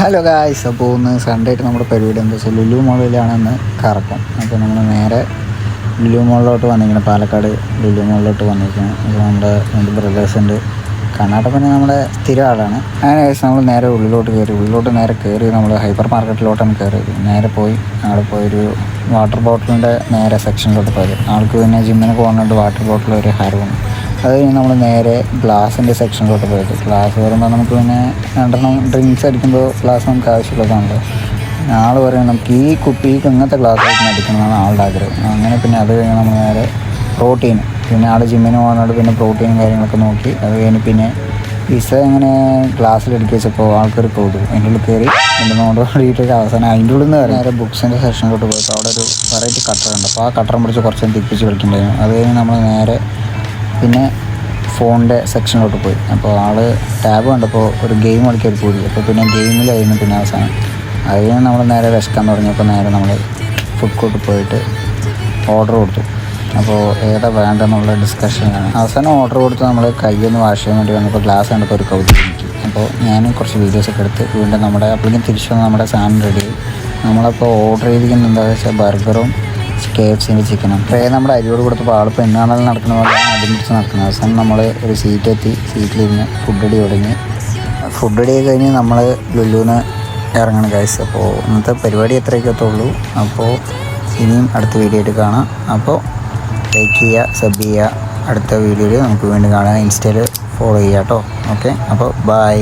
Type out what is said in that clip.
Hello guys, അപ്പോൾ ഒന്ന് Sunday ആയിട്ട് നമ്മുടെ പരിപാടി എന്താ വെച്ചാൽ ലുലു മോളിലാണ് ഇന്ന് കറക്കം. അപ്പോൾ നമ്മൾ നേരെ ലുലു മോളിലോട്ട് വന്നിരിക്കണം. പാലക്കാട് ലുലു മോളിലോട്ട് വന്നിരിക്കണം. അപ്പോൾ നമ്മുടെ രണ്ട് ബ്രദേഴ്സ് ഉണ്ട്. കർണാടക നമ്മുടെ സ്ഥിരം ആളാണ്. അങ്ങനെ ഗൈസ് നമ്മൾ നേരെ ഉള്ളിലോട്ട് നേരെ കയറി നമ്മൾ ഹൈപ്പർ മാർക്കറ്റിലോട്ടാണ് കയറിയത്. നേരെ പോയി അവിടെ പോയൊരു വാട്ടർ ബോട്ടിലിൻ്റെ നേരെ സെക്ഷനിലോട്ട് പോയത്. ആൾക്ക് പിന്നെ ജിമ്മിന് പോകുന്നുണ്ട് വാട്ടർ ബോട്ടിൽ ഒരു ഹരവും. അത് കഴിഞ്ഞ് നമ്മൾ നേരെ ഗ്ലാസിൻ്റെ സെക്ഷനിലോട്ട് പോയത്. ഗ്ലാസ് പറയുമ്പോൾ നമുക്ക് പിന്നെ രണ്ടെണ്ണം ഡ്രിങ്ക്സ് അടിക്കുമ്പോൾ ഗ്ലാസ് നമുക്ക് ആവശ്യമുള്ളതാണല്ലോ. ആൾ പറയും നമുക്ക് ഈ കുപ്പിക്ക് ഇങ്ങനത്തെ ഗ്ലാസ് അടിക്കണമെന്നാണ് ആളുടെ ആഗ്രഹം. അങ്ങനെ പിന്നെ അത് കഴിഞ്ഞ് നമ്മൾ നേരെ പ്രോട്ടീൻ, പിന്നെ ആൾ ജിമ്മിന് പോകുന്നതുകൊണ്ട് പിന്നെ പ്രോട്ടീനും കാര്യങ്ങളൊക്കെ നോക്കി. അത് കഴിഞ്ഞ് പിന്നെ പിസ്സ ഇങ്ങനെ ഗ്ലാസ്സിലടുക്കി വെച്ചപ്പോൾ ആൾക്കൊരു കൗതുകം. അതിൻ്റെ ഉള്ളിൽ കയറി എൻ്റെ നോട്ട് ഓടിയിട്ടൊരു അവസാനം അതിൻ്റെ ഉള്ളിൽ നിന്ന് നേരെ ബുക്സിൻ്റെ സെക്ഷനിലോട്ട് പോയപ്പോൾ അവിടെ ഒരു വെറൈറ്റി കട്ടറുണ്ട്. അപ്പോൾ ആ കട്ടറും പിടിച്ച് കുറച്ച് തിപ്പിച്ച് കളിക്കുന്നുണ്ടായിരുന്നു. അത് കഴിഞ്ഞ് നമ്മൾ നേരെ പിന്നെ ഫോണിൻ്റെ സെക്ഷനിലോട്ട് പോയി. അപ്പോൾ ആൾ ടാബ് കണ്ടപ്പോൾ ഒരു ഗെയിം കളിക്കാൻ കൂടി. അപ്പോൾ പിന്നെ ഗെയിമിലായിരുന്നു പിന്നെ അവസാനം. അത് കഴിഞ്ഞ് നമ്മൾ നേരെ വിശക്കാൻ തുടങ്ങിയപ്പോൾ നേരെ നമ്മൾ ഫുഡ് കോർട്ടിൽ പോയിട്ട് ഓർഡർ കൊടുത്തു. അപ്പോൾ ഏതാ വേണ്ടെന്നുള്ള ഡിസ്കഷനാണ്. അവസാനം ഓർഡർ കൊടുത്ത് നമ്മൾ കൈയൊന്ന് വാഷ് ചെയ്യാൻ വേണ്ടി വന്നപ്പോൾ ഗ്ലാസ് കണ്ടപ്പോൾ ഒരു കൗതുകം എനിക്ക്. അപ്പോൾ ഞാൻ കുറച്ച് വീഡിയോസൊക്കെ എടുത്ത് വീണ്ടും നമ്മുടെ അപ്പോഴേക്കും തിരിച്ചു വന്ന് നമ്മുടെ സാധനം റെഡിയായി. നമ്മളപ്പോൾ ഓർഡർ ചെയ്തിരിക്കുന്നത് എന്താണെന്ന് വെച്ചാൽ ബർഗറും KFCൻ്റെ ചിക്കനും. ട്രേ നമ്മുടെ അരിയോട് കൊടുത്തപ്പോൾ ആൾ പെണ്ണാണൽ നടക്കുന്ന പോലെ അടിയും പിടിച്ച് നടക്കുന്നത്. അവസാനം നമ്മൾ ഒരു സീറ്റിലിരുന്ന് ഫുഡ് അടി തുടങ്ങി. ഫുഡ് അടി കഴിഞ്ഞ് നമ്മൾ ലുലുവിന് ഇറങ്ങണം ഗൈസ്. അപ്പോൾ ഇന്നത്തെ പരിപാടി എത്രയൊക്കെ ഉള്ളൂ. അപ്പോൾ ഇനിയും അടുത്ത വീഡിയോ ആയിട്ട് കാണാം. അപ്പോൾ ലൈക്ക് ചെയ്യുക, സബ് ചെയ്യുക. അടുത്ത വീഡിയോയിൽ നമുക്ക് വീണ്ടും കാണാം. ഇൻസ്റ്റയിൽ ഫോളോ ചെയ്യുക കേട്ടോ. ഓക്കെ, അപ്പോൾ ബൈ.